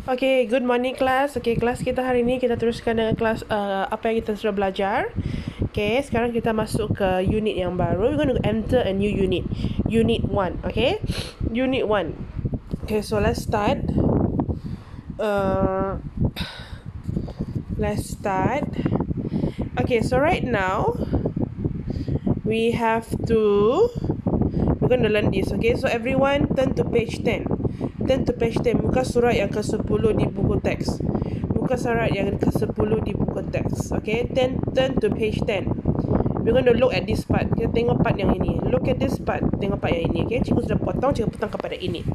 Okay, good morning class. Okay, kelas kita hari ini kita teruskan dengan kelas apa yang kita sudah belajar. Okay, sekarang kita masuk ke unit yang baru. We're going to enter a new unit. Unit 1, okay? Unit 1. Okay, so let's start. Let's start. Okay, so right now we have to we're going to learn this, okay? So everyone turn to page 10. Turn to page 10, muka surat yang ke-10 di buku teks. Muka surat yang ke-10 di buku teks. Okay, turn to page 10. We're going to look at this part. Kita tengok part yang ini. Look at this part. Tengok part yang ini. Okay, cikgu sudah potong kepada ini.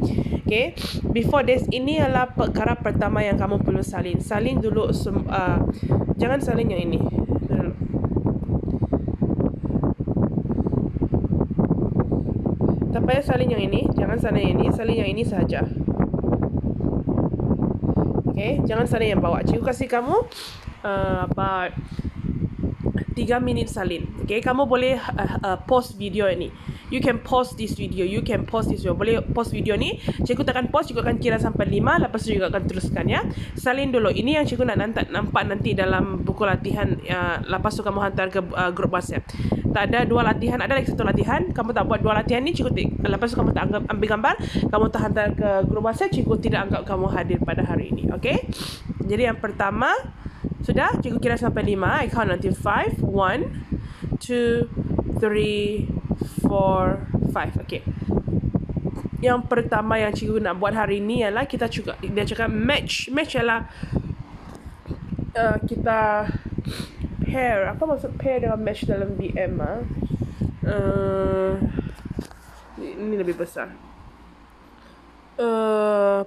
Okay, before this, ini adalah perkara pertama yang kamu perlu salin. Salin dulu, jangan salin yang ini. Tak payah salin yang ini. Jangan salin yang ini. Salin yang ini sahaja. Okay, jangan salin yang bawah. Cikgu kasih kamu about 3 minit salin. Okay, kamu boleh pause video ini. You can pause this video. You can pause this video. Boleh pause video ni. Cikgu tekan pause. Cikgu akan kira sampai 5. Lepas tu juga akan teruskan ya. Salin dulu. Ini yang cikgu nak nampak nanti dalam buku latihan. Lepas tu kamu hantar ke grup WhatsApp. Tak ada 2 latihan. Ada lagi 1 latihan. Kamu tak buat 2 latihan ni. Cikgu lepas tu kamu tak ambil gambar. Kamu tak hantar ke grup WhatsApp. Cikgu tidak anggap kamu hadir pada hari ini. Okay. Jadi yang pertama. Sudah. Cikgu kira sampai 5. I count until 5. 1, 2, 3, 4, 5. Okay. Yang pertama yang cikgu nak buat hari ni ialah kita juga dia cakap match. Match ialah kita pair. Apa maksud pair dengan match dalam BM ini lebih besar.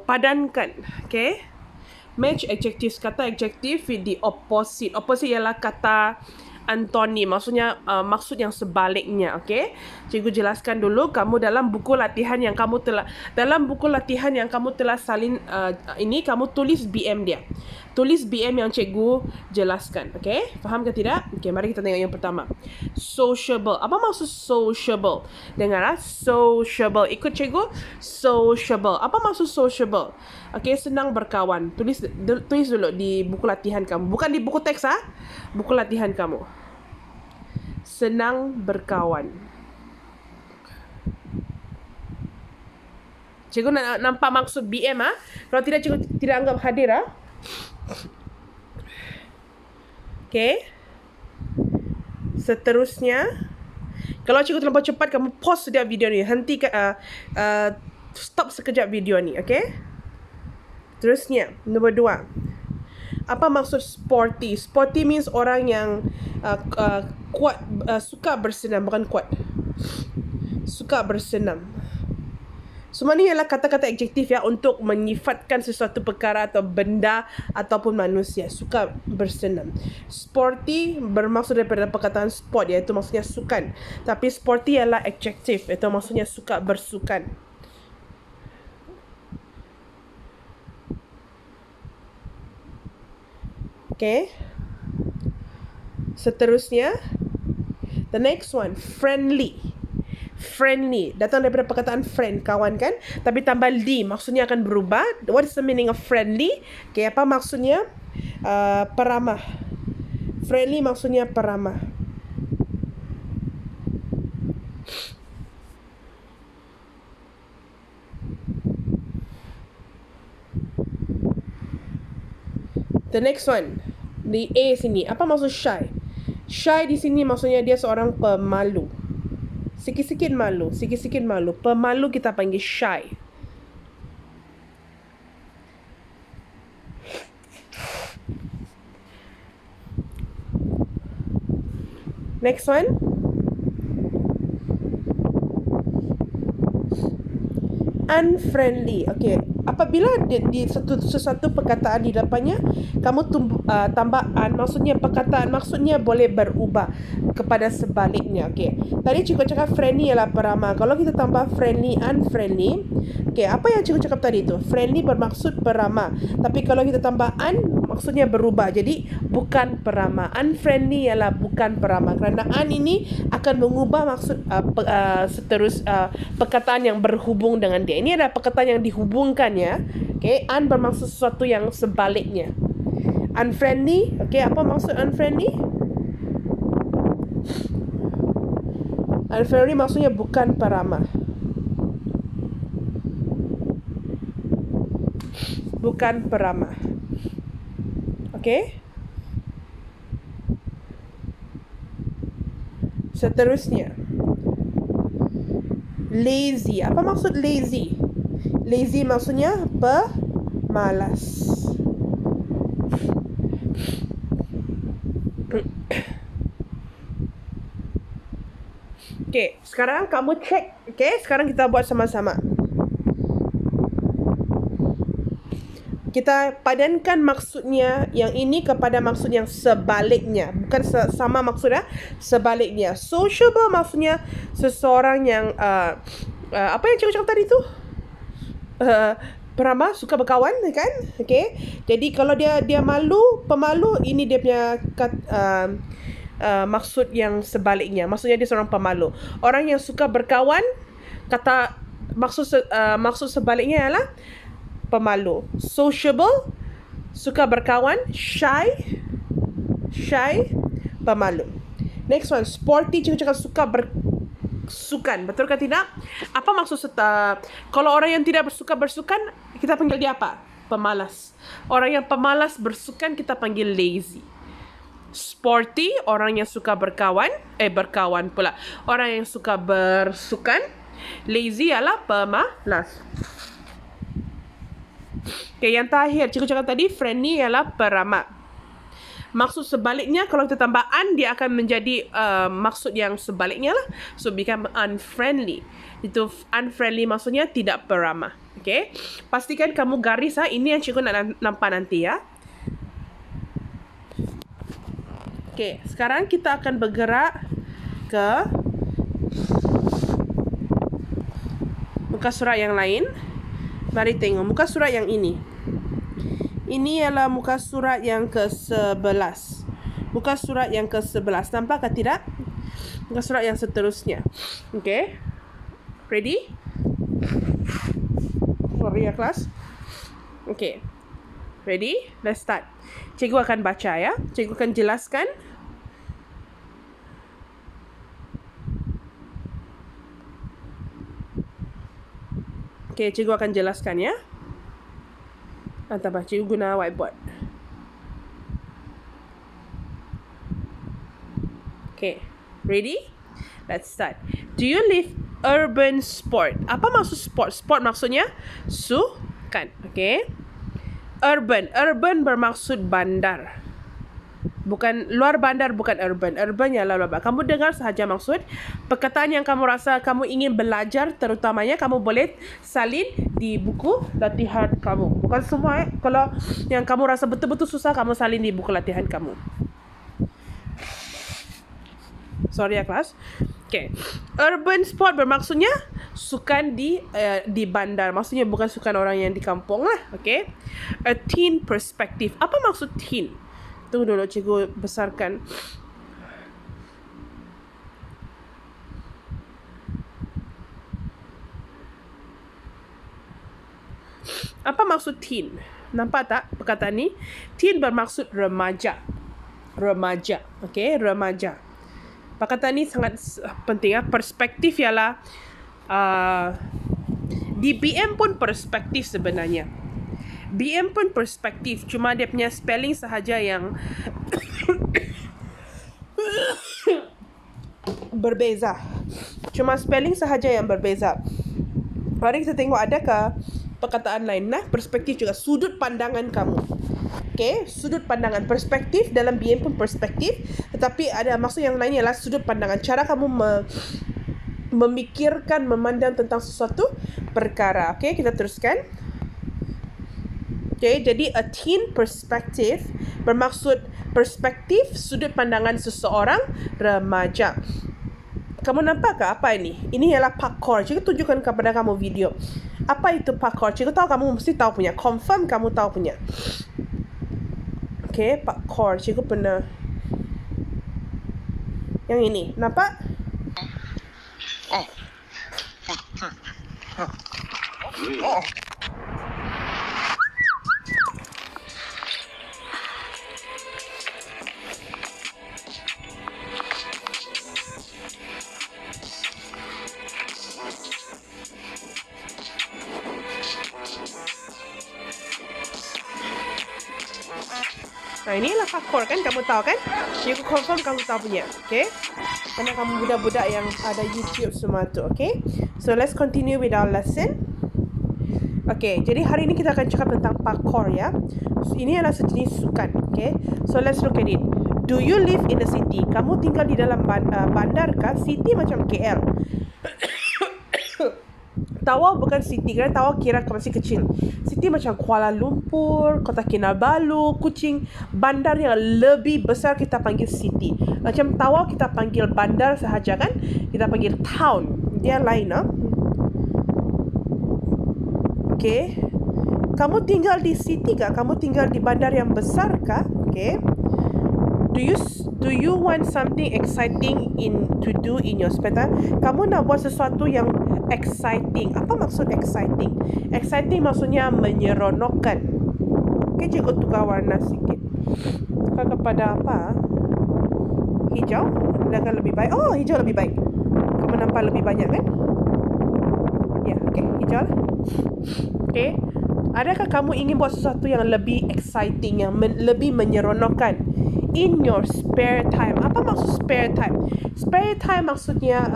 Padankan. Okay. Match adjectives. Kata adjective with the opposite. Opposite ialah kata antonym, maksudnya maksud yang sebaliknya. Okay, cikgu jelaskan dulu. Kamu dalam buku latihan yang kamu telah salin ini, kamu tulis BM dia. Tulis BM yang cikgu jelaskan. Okay, faham ke tidak? Okay, mari kita tengok yang pertama. Sociable. Apa maksud sociable? Dengarlah, sociable. Ikut cikgu. Sociable. Apa maksud sociable? Okay, senang berkawan. Tulis dulu di buku latihan kamu. Bukan di buku teks buku latihan kamu. Senang berkawan. Cikgu nak nampak maksud BM Kalau tidak, cikgu tidak anggap hadir Okay. Seterusnya, kalau cikgu terlampau cepat, kamu pause setiap video ni. Hentikan, stop sekejap video ni. Okay. Terusnya, nombor 2. Apa maksud sporty? Sporty means orang yang kuat, suka bersenam. Bukan kuat, suka bersenam. Semua ni ialah kata-kata adjektif ya, untuk menyifatkan sesuatu perkara atau benda ataupun manusia. Suka bersenam. Sporty bermaksud daripada perkataan sport, iaitu maksudnya sukan. Tapi sporty ialah adjektif, iaitu maksudnya suka bersukan. Okay. Seterusnya, the next one, friendly. Friendly datang daripada perkataan friend, kawan kan? Tapi tambah li, maksudnya akan berubah. What is the meaning of friendly? Okay, apa maksudnya? Peramah. Friendly maksudnya peramah. The next one, the A sini. Apa maksud shy? Shy di sini maksudnya dia seorang pemalu. Sikit-sikit malu. Sikit-sikit malu. Pemalu kita panggil shy. Next one. Unfriendly. Okay. Apabila di sesuatu perkataan di depannya kamu tambah un, maksudnya perkataan maksudnya boleh berubah kepada sebaliknya. Okay. Tadi cikgu cakap friendly ialah peramah. Kalau kita tambah friendly, unfriendly. Okay, apa yang cikgu cakap tadi tu? Friendly bermaksud peramah. Tapi kalau kita tambah un, maksudnya berubah. Jadi bukan peramah. Unfriendly ialah bukan peramah. Kerana un ini akan mengubah maksud perkataan yang berhubung dengan dia. Ini adalah perkataan yang dihubungkan ya. Okay, un bermaksud sesuatu yang sebaliknya. Unfriendly, okay, apa maksud unfriendly? Unfriendly maksudnya bukan peramah. Bukan peramah. Okay. Seterusnya, lazy. Apa maksud lazy? Lazy maksudnya pemalas. Okay, sekarang kamu cek. Okay, sekarang kita buat sama-sama. Kita padankan maksudnya yang ini kepada maksud yang sebaliknya. Bukan sama maksudnya, sebaliknya. Sociable maksudnya seseorang yang apa yang cikgu cakap tadi tu? Peramah, suka berkawan, kan? Okay. Jadi kalau dia malu, pemalu, ini dia punya maksud yang sebaliknya. Maksudnya dia seorang pemalu. Orang yang suka berkawan, kata maksud sebaliknya ialah pemalu. Sociable, suka berkawan. Shy, pemalu. Next one, sporty, cikgu cakap suka bersukan. Betul ke tidak? Apa maksud kalau orang yang tidak bersukan, kita panggil dia apa? Pemalas. Orang yang pemalas bersukan kita panggil lazy. Sporty, orang yang suka berkawan pula. Orang yang suka bersukan. Lazy adalah pemalas. Okay, yang terakhir, cikgu cakap tadi, friendly ialah peramah. Maksud sebaliknya, kalau kita tambah un, dia akan menjadi maksud yang sebaliknya lah. So, become unfriendly. Itu unfriendly maksudnya tidak peramah. Okay. Pastikan kamu garis. Ini yang cikgu nak nampak nanti ya. Okay, sekarang kita akan bergerak ke muka surat yang lain. Mari tengok muka surat yang ini. Ini ialah muka surat yang ke-11. Muka surat yang ke-11. Nampak ke tidak? Muka surat yang seterusnya. Okay. Ready? Sorry ya kelas. Okay. Ready? Let's start. Cikgu akan baca ya. Cikgu akan jelaskan. Okay, cikgu akan jelaskan ya. Tambah cikgu guna whiteboard. Okay, ready? Let's start. Do you live urban sport? Apa maksud sport? Sport maksudnya sukan. Okay. Urban. Urban bermaksud bandar. Bukan luar bandar, bukan urban. Urban ialah luar bandar. Kamu dengar sahaja maksud. Perkataan yang kamu rasa kamu ingin belajar, terutamanya kamu boleh salin di buku latihan kamu. Bukan semua. Kalau yang kamu rasa betul-betul susah, kamu salin di buku latihan kamu. Sorry ya kelas. Okay. Urban sport bermaksudnya sukan di bandar. Maksudnya bukan sukan orang yang di kampung lah. Okay. A teen perspective. Apa maksud teen? Tunggu dulu cikgu besarkan. Apa maksud teen? Nampak tak perkataan ni? Teen bermaksud remaja. Remaja. Okay, remaja. Perkataan ni sangat penting. Perspektif ialah di BM pun perspektif sebenarnya. BM pun perspektif. Cuma dia punya spelling sahaja yang berbeza. Cuma spelling sahaja yang berbeza. Mari kita tengok adakah perkataan lain. Nah, perspektif juga. Sudut pandangan kamu. Okay, sudut pandangan. Perspektif dalam BM pun perspektif. Tetapi ada maksud yang lain ialah sudut pandangan. Cara kamu memikirkan, memandang tentang sesuatu perkara. Okay, kita teruskan. Okay, jadi a teen perspective bermaksud perspektif sudut pandangan seseorang remaja. Kamu nampak ke apa ini? Ini ialah parkour. Cikgu tunjukkan kepada kamu video. Apa itu parkour? Cikgu tahu kamu mesti tahu punya. Confirm kamu tahu punya. Okay, parkour. Cikgu pernah. Yang ini, nampak? Nah, inilah parkour kan, kamu tahu kan? Cikgu confirm kamu tahu punya, okay? Karena kamu budak-budak yang ada YouTube semua tu, okay? So, let's continue with our lesson. Okay, jadi hari ini kita akan cakap tentang parkour ya. So, ini adalah sejenis sukan, okay? So, let's look at it. Do you live in the city? Kamu tinggal di dalam bandar kah? City macam KL. Tawau bukan city, kerana Tawau kira masih kecil. City macam Kuala Lumpur, Kota Kinabalu, Kuching. Bandar yang lebih besar kita panggil city. Macam Tawau kita panggil bandar sahaja kan? Kita panggil town. Dia lain lah. Okay. Kamu tinggal di city kah? Kamu tinggal di bandar yang besar kah? Okay. Do you want something exciting to do in your spare time? Kamu nak buat sesuatu yang exciting. Apa maksud exciting? Exciting maksudnya menyeronokkan. Okay, cikgu tukar warna sikit. Tukar kepada apa? Hijau? Akan lebih baik. Oh, hijau lebih baik. Kamu nampak lebih banyak kan? Ya, okay, hijau lah. Okay. Adakah kamu ingin buat sesuatu yang lebih exciting, yang lebih menyeronokkan in your spare time? Apa maksud spare time? Spare time maksudnya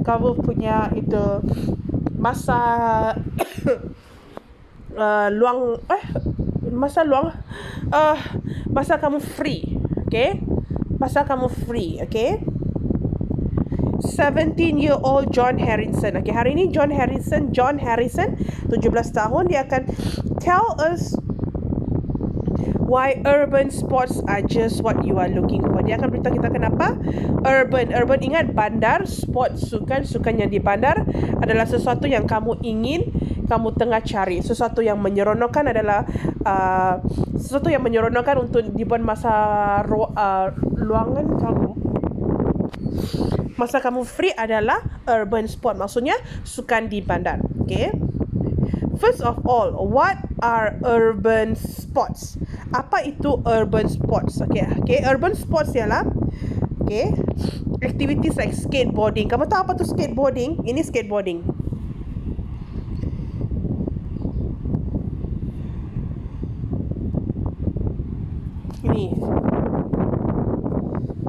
kamu punya itu masa masa kamu free, okay? Masa kamu free, okay? 17-year-old John Harrison. Okay, hari ini John Harrison 17 tahun, dia akan tell us why urban sports are just what you are looking for. Dia akan beritahu kita kenapa urban, ingat bandar, sports, sukan yang di bandar adalah sesuatu yang kamu ingin, kamu tengah cari. Sesuatu yang menyeronokkan adalah sesuatu yang menyeronokkan untuk dibuat masa luangan kamu. Masa kamu free adalah urban sport, maksudnya sukan di bandar. Okay. First of all, what are urban sports? Apa itu urban sports? Okay, urban sports ialah activities like skateboarding. Kamu tahu apa tu skateboarding? Ini skateboarding.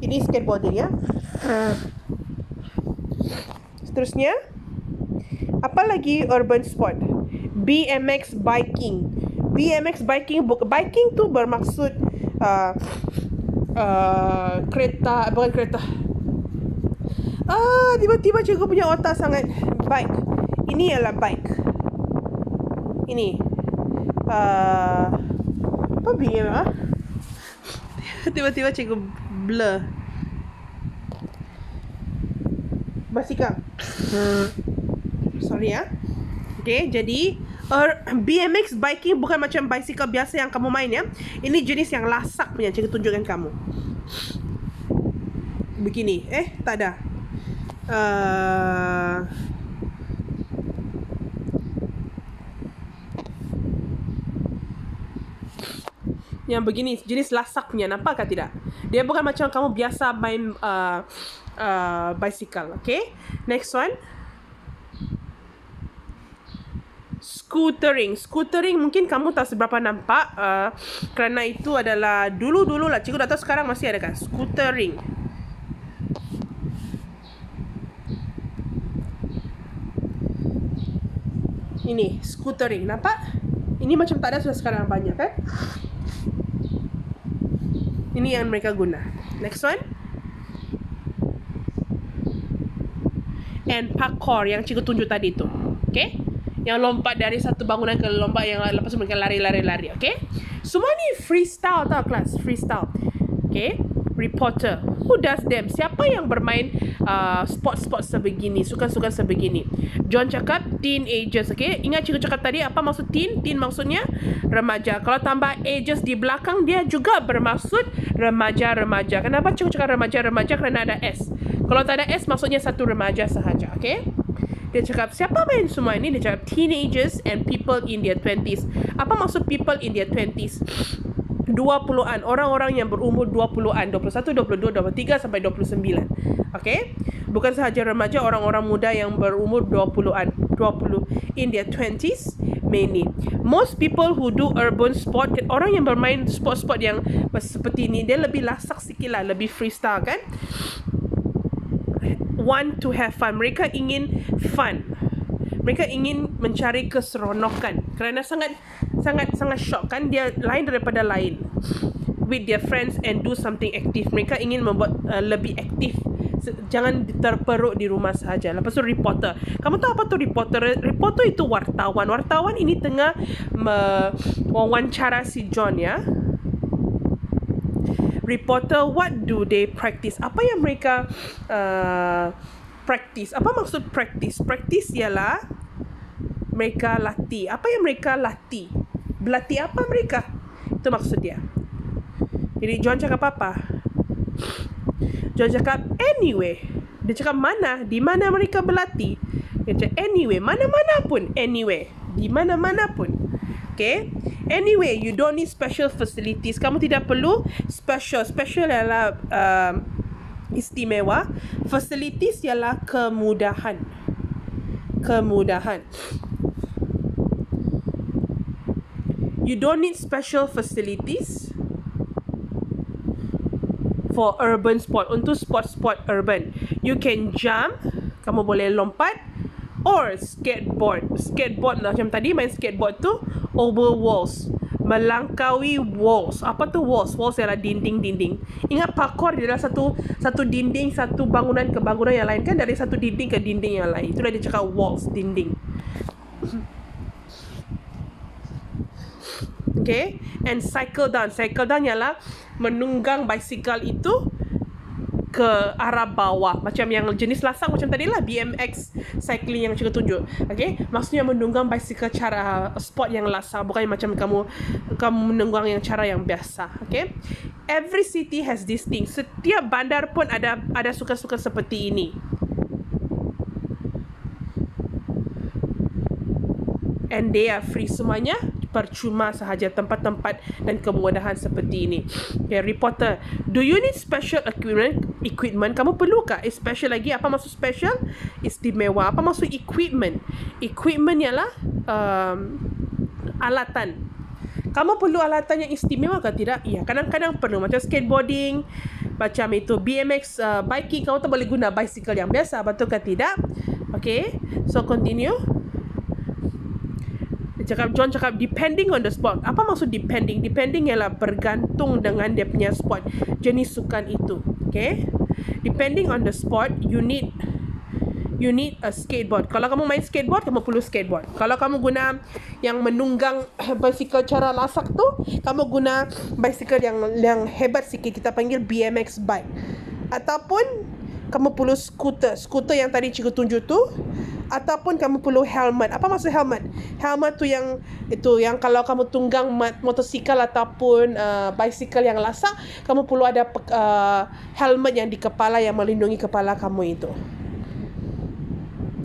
Ini skateboarding ya. Seterusnya, apa lagi urban sport? BMX biking. BMX biking tu bermaksud kereta, bukan kereta. Tiba-tiba cikgu punya otak sangat bike. Ini adalah bike. Ini apa BM ah? Tiba-tiba cikgu blur. Basikal. Sorry ya. Okay, jadi BMX biking bukan macam bicycle biasa yang kamu main ya. Ini jenis yang lasak punya. Cikgu tunjukkan kamu. Begini. Tak ada. Yang begini, jenis lasak punya. Nampak ke tidak? Dia bukan macam kamu biasa main bicycle. Okay. Next one. Scootering mungkin kamu tak seberapa nampak kerana itu adalah dulu lah. Cikgu tak tahu sekarang masih ada kan scootering. Ini scootering, nampak? Ini macam tak ada, sudah sekarang banyak kan? Ini yang mereka guna. Next one. And parkour yang cikgu tunjuk tadi tu. Okay? Yang lompat dari satu bangunan ke lompat yang lepas tu mereka lari. Okay? Semua ni freestyle tau kelas. Freestyle. Okay? Reporter. Who does them? Siapa yang bermain sport-sport sebegini, sukan-sukan sebegini? John cakap teenagers. Okay, ingat cikgu cakap tadi apa maksud teen? Teen maksudnya remaja. Kalau tambah ages di belakang, dia juga bermaksud remaja-remaja. Kenapa cikgu cakap remaja-remaja? Kerana ada S. Kalau tak ada S, maksudnya satu remaja sahaja. Okay, dia cakap siapa main semua ini? Dia cakap teenagers and people in their 20s. Apa maksud people in their 20s? 20-an, orang-orang yang berumur 20-an, 21, 22, 23 sampai 29. Okay, bukan sahaja remaja, orang-orang muda yang berumur 20-an, 20 in their 20s mainly. Most people who do urban sport, orang yang bermain sport-sport yang seperti ini, dia lebih lasak sikit lah, lebih freestyle kan. Want to have fun, mereka ingin fun, mereka ingin mencari keseronokan kerana sangat shock kan, dia lain daripada lain with their friends and do something active. Mereka ingin membuat lebih aktif, jangan terperuk di rumah sahaja. Lepas tu reporter, kamu tahu apa tu reporter? Reporter itu wartawan. Wartawan ini tengah wawancara si John ya. Reporter, what do they practice? Apa yang mereka practice? Apa maksud practice? Practice ialah mereka latih. Apa yang mereka latih? Berlatih apa mereka? Itu maksud dia. Jadi John cakap apa? John cakap anyway. Dia cakap mana? Di mana mereka berlatih? Dia cakap anyway. Mana-mana pun. Anyway. Di mana-mana pun. Okay. Anyway, you don't need special facilities. Kamu tidak perlu special. Special ialah istimewa. Facilities ialah kemudahan. Kemudahan. You don't need special facilities for urban sport. Untuk sport-sport urban, you can jump, kamu boleh lompat, or skateboard. Skateboard macam tadi main skateboard tu over walls, melangkaui walls. Apa tu walls? Walls ialah dinding-dinding. Ingat parkour dia adalah satu dinding, satu bangunan ke bangunan yang lain kan, dari satu dinding ke dinding yang lain. Itulah dia cakap walls, dinding. Okay, and cycle down. Cycle down ialah menunggang basikal itu ke arah bawah, macam yang jenis lasak macam tadi lah, BMX cycling yang cikgu tunjuk. Okay, maksudnya menunggang basikal cara sport yang lasak, bukan macam kamu menunggang yang cara yang biasa. Okay, every city has this thing. Setiap bandar pun ada suka-suka seperti ini. And they are free, semuanya percuma sahaja, tempat-tempat dan kemudahan seperti ini. Okay, reporter, do you need special equipment? Kamu perlukah special lagi? Apa maksud special? Istimewa. Apa maksud equipment? Equipment ialah alatan. Kamu perlu alatan yang istimewa ke tidak? Ya, kadang-kadang perlu, macam skateboarding, macam itu BMX, biking. Kamu tak boleh guna bicycle yang biasa, betul ke tidak? Okay, so continue. John cakap depending on the sport. Apa maksud depending? Depending ialah bergantung dengan dia punya sport, jenis sukan itu. Okay, depending on the sport, you need a skateboard. Kalau kamu main skateboard, kamu perlu skateboard. Kalau kamu guna yang menunggang basikal cara lasak tu, kamu guna basikal yang hebat sikit, kita panggil BMX bike. Ataupun kamu perlu skuter yang tadi cikgu tunjuk tu, ataupun kamu perlu helmet. Apa maksud helmet? Helmet tu yang kalau kamu tunggang motosikal ataupun bicycle yang lasak, kamu perlu ada helmet yang di kepala yang melindungi kepala kamu itu.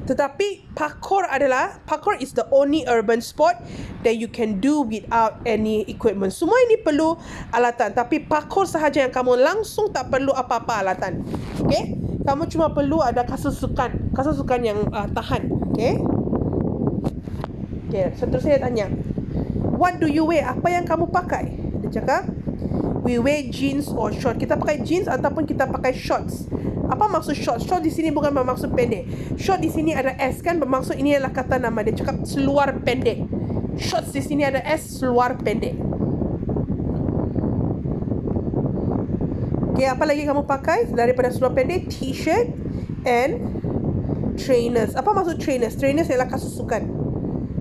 Tetapi parkour is the only urban sport that you can do without any equipment. Semua ini perlu alatan, tapi parkour sahaja yang kamu langsung tak perlu apa-apa alatan. Okay? Kamu cuma perlu ada kasusukan yang tahan. Okay? Okay, seterusnya dia tanya, what do you wear? Apa yang kamu pakai? Dia cakap, we wear jeans or short. Kita pakai jeans ataupun kita pakai shorts. Apa maksud short? Short di sini bukan bermaksud pendek. Short di sini ada S kan, bermaksud ini adalah kata nama. Dia cakap seluar pendek. Shorts di sini ada S, seluar pendek. Okay, apa lagi kamu pakai daripada seluar pendek? T-shirt and trainers. Apa maksud trainers? Trainers ialah kasusukan.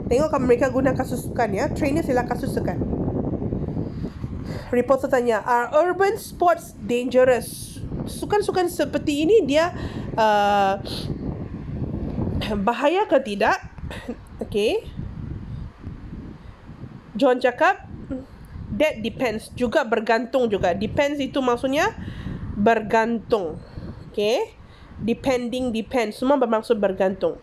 Tengok mereka guna kasusukan ya. Trainers ialah kasusukan. Reporter tanya, are urban sports dangerous? Sukan-sukan seperti ini dia bahaya ke tidak? Okay. John cakap, that depends. Juga bergantung juga. Depends itu maksudnya bergantung. Okay. Depends. Semua bermaksud bergantung.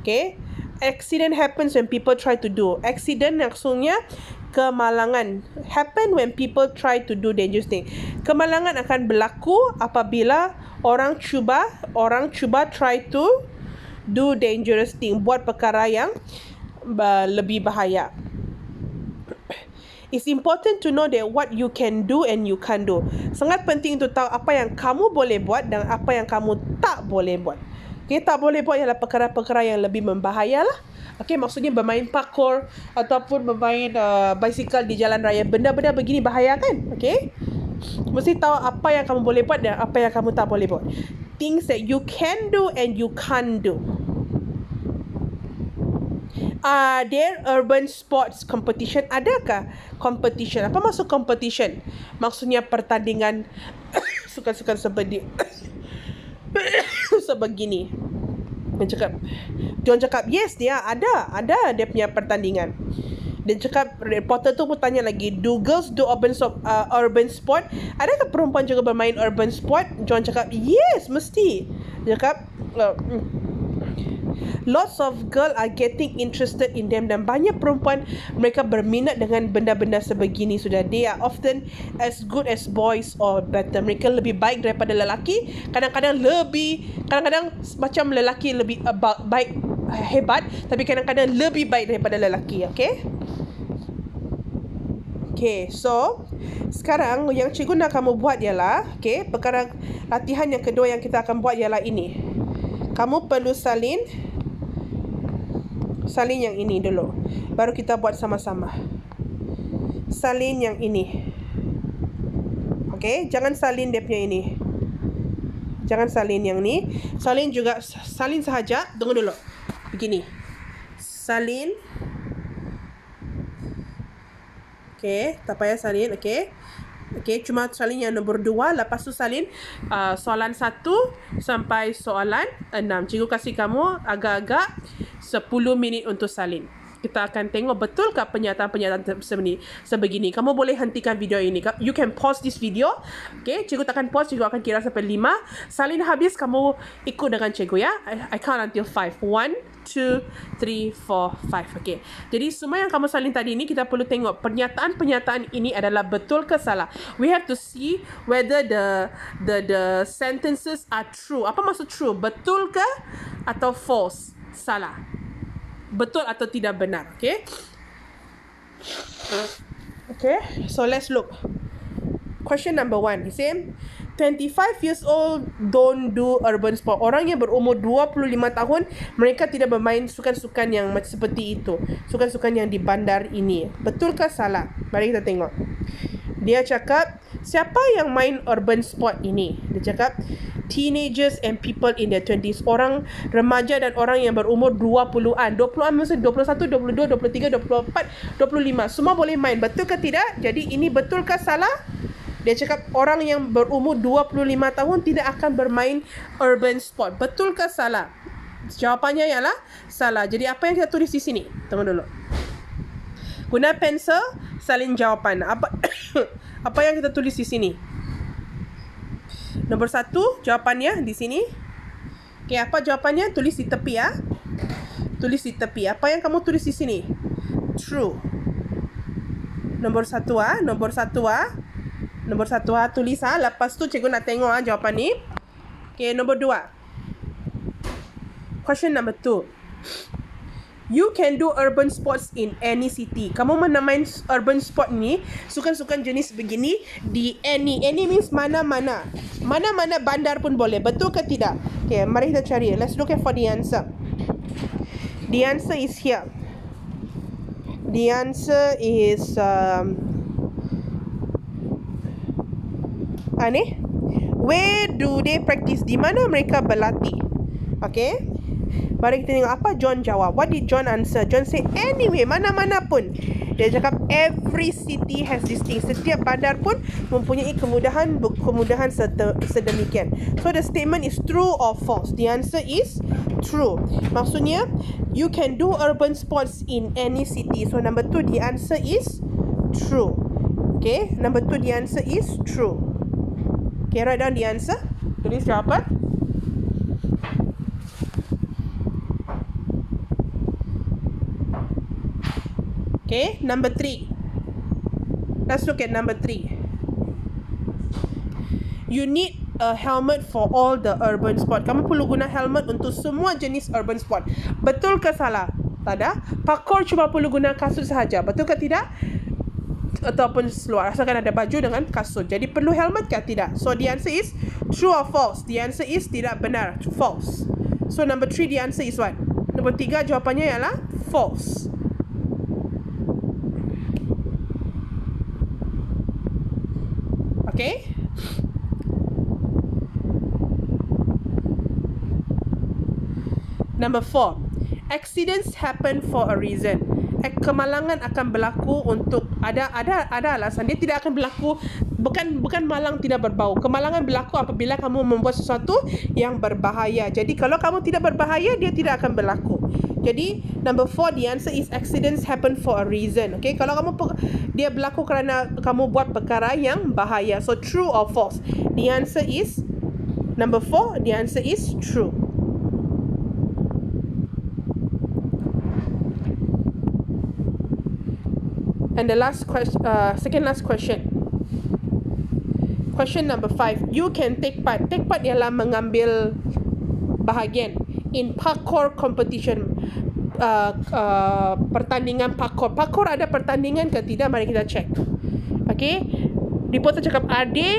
Okay. Accident happens when people try to do. Accident maksudnya kemalangan. Happen when people try to do dangerous thing. Kemalangan akan berlaku apabila orang cuba try to do dangerous thing. Buat perkara yang lebih bahaya. It's important to know that what you can do and you can't do. Sangat penting untuk tahu apa yang kamu boleh buat dan apa yang kamu tak boleh buat. Okay, tak boleh buat ialah perkara-perkara yang lebih membahaya lah. Okay, maksudnya bermain parkour ataupun bermain basikal di jalan raya. Benda-benda begini bahaya kan? Okay, mesti tahu apa yang kamu boleh buat dan apa yang kamu tak boleh buat. Things that you can do and you can't do. Are there urban sports competition? Adakah competition? Apa maksud competition? Maksudnya pertandingan sukan-sukan sebegini. John cakap, yes, dia ada dia punya pertandingan. Dia cakap, reporter tu pun tanya lagi, do girls do urban sport? Adakah perempuan juga bermain urban sport? John cakap, yes, mesti. Dia cakap, lots of girls are getting interested in them, dan banyak perempuan mereka berminat dengan benda-benda sebegini sudah. They are often as good as boys or better. Mereka lebih baik daripada lelaki. Kadang-kadang macam lelaki lebih baik, hebat, tapi kadang-kadang lebih baik daripada lelaki. Okay, so sekarang yang cikgu nak kamu buat ialah, okay, perkara latihan yang kedua yang kita akan buat ialah ini. Kamu perlu salin yang ini dulu, baru kita buat sama-sama. Salin yang ini. Okay, jangan salin dia punya ini. Jangan salin yang ni. Salin sahaja. Tunggu dulu. Begini. Salin. Okay, tak payah salin. Okay, cuma salin yang nombor 2. Lepas tu salin soalan 1 sampai soalan 6. Cikgu kasih kamu agak-agak 10 minit untuk salin. Kita akan tengok betulkah pernyataan sebegini. Kamu boleh hentikan video ini. You can pause this video. Okay, cikgu takkan pause. Cikgu akan kira sampai 5. Salin habis, kamu ikut dengan cikgu ya. I count until 5. 1, 2, 3, 4, 5. Okay, jadi semua yang kamu salin tadi ini, kita perlu tengok pernyataan ini adalah betul ke salah. We have to see whether the sentences are true. Apa maksud true? Betul ke atau false? Salah. Betul atau tidak benar. Okay, so let's look. Question number 1. He said 25 years old don't do urban sport. Orang yang berumur 25 tahun, mereka tidak bermain sukan-sukan yang seperti itu. Sukan-sukan yang di bandar ini. Betul ke salah? Mari kita tengok. Dia cakap, siapa yang main urban sport ini? Dia cakap, teenagers and people in their 20s. Orang remaja dan orang yang berumur 20-an. 20-an maksud 21, 22, 23, 24, 25. Semua boleh main. Betul ke tidak? Jadi ini betul ke salah? Dia cakap orang yang berumur 25 tahun tidak akan bermain urban sport. Betul ke salah? Jawapannya ialah salah. Jadi apa yang kita tulis di sini? Tunggu dulu. Guna pensel, salin jawapan. Apa yang kita tulis di sini? Nombor 1, jawapannya di sini. Okay, apa jawapannya? Tulis di tepi ya. Tulis di tepi. Apa yang kamu tulis di sini? True. Nombor 1 Nombor 1 tulis Lepas tu cikgu nak tengok jawapan ni. Okay, nombor 2. Question number 2. You can do urban sports in any city. Kamu main urban sport ni, sukan-sukan jenis begini di any. Any means mana-mana. Mana-mana bandar pun boleh. Betul ke tidak? Okay, mari kita cari. Let's look for the answer. The answer is here. The answer is where do they practice? Di mana mereka berlatih? Okay, mari kita tengok apa John jawab. What did John answer? John say anyway, mana-mana pun. Dia cakap every city has this thing. Setiap bandar pun mempunyai kemudahan sedemikian. So the statement is true or false? The answer is true. Maksudnya you can do urban sports in any city. So number 2, the answer is true. Okay, number 2, the answer is true. Okay, write down the answer. Tulis jawapan. Okay, number 3. Let's look at number 3. You need a helmet for all the urban sport. Kamu perlu guna helmet untuk semua jenis urban sport. Betul ke salah? Tak ada. Parkour cuma perlu guna kasut sahaja. Betul ke tidak? Ataupun seluar, asalkan ada baju dengan kasut. Jadi perlu helmet ke tidak? So the answer is true or false? The answer is tidak benar, false. So number 3, the answer is what? Nombor 3 jawapannya ialah false. Okay. Number 4, accidents happen for a reason. Kemalangan akan berlaku untuk ada alasan. Dia tidak akan berlaku, bukan malang tidak berbau. Kemalangan berlaku apabila kamu membuat sesuatu yang berbahaya. Jadi kalau kamu tidak berbahaya, dia tidak akan berlaku. Jadi number 4, the answer is accidents happen for a reason. Okay, kalau dia berlaku kerana kamu buat perkara yang bahaya. So true or false? The answer is number 4, the answer is true. And the last question, second last question. Question number 5. You can take part. Take part ialah mengambil bahagian in parkour competition. Pertandingan parkour. Parkour ada pertandingan ke tidak? Mari kita check. Okay. Reporter cakap ada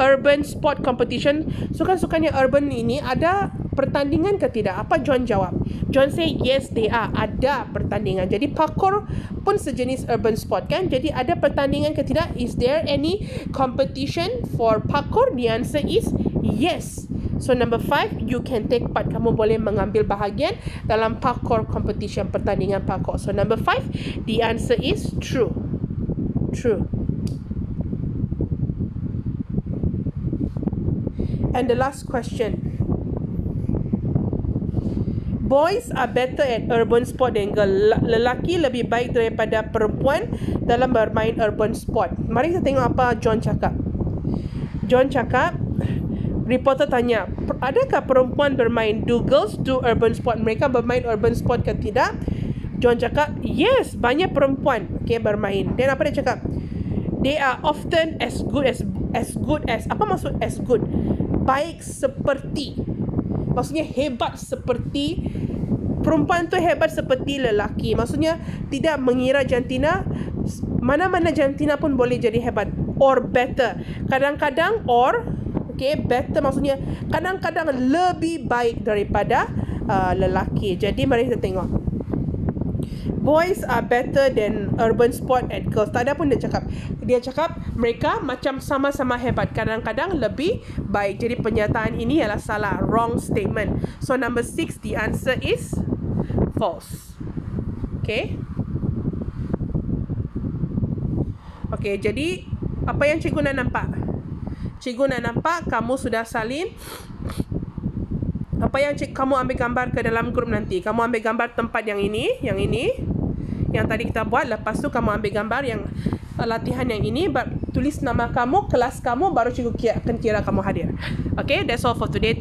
urban sport competition. Sukan-sukan yang urban ini ada pertandingan ke tidak? Apa John jawab? John say yes they are. Ada pertandingan. Jadi parkour pun sejenis urban sport kan? Jadi ada pertandingan ke tidak? Is there any competition for parkour? The answer is yes. So number 5, you can take part. Kamu boleh mengambil bahagian dalam parkour competition, pertandingan parkour. So number 5, the answer is true. True. And the last question. Boys are better at urban sport than girl. Lelaki lebih baik daripada perempuan dalam bermain urban sport. Mari kita tengok apa John cakap. John cakap, reporter tanya, adakah perempuan bermain? Do girls do urban sport? Mereka bermain urban sport ke tidak? John cakap, yes, banyak perempuan bermain. Dan apa dia cakap? They are often as good as apa maksud as good? Baik seperti. Maksudnya hebat seperti perempuan tu, hebat seperti lelaki. Maksudnya tidak mengira jantina, mana-mana jantina pun boleh jadi hebat. Or better. Kadang-kadang better maksudnya kadang-kadang lebih baik daripada lelaki. Jadi mari kita tengok. Boys are better than urban sport at girls. Tak ada pun dia cakap. Dia cakap mereka macam sama-sama hebat, kadang-kadang lebih baik. Jadi pernyataan ini adalah salah, wrong statement. So number 6, the answer is false. Okay. Okay, jadi apa yang cikgu nak nampak? Cikgu nak nampak kamu sudah salin apa yang kamu ambil gambar ke dalam grup nanti. Kamu ambil gambar tempat yang ini, yang tadi kita buat. Lepas tu kamu ambil gambar yang latihan yang ini, tulis nama kamu, kelas kamu, baru cikgu akan kira kamu hadir. Okay, that's all for today.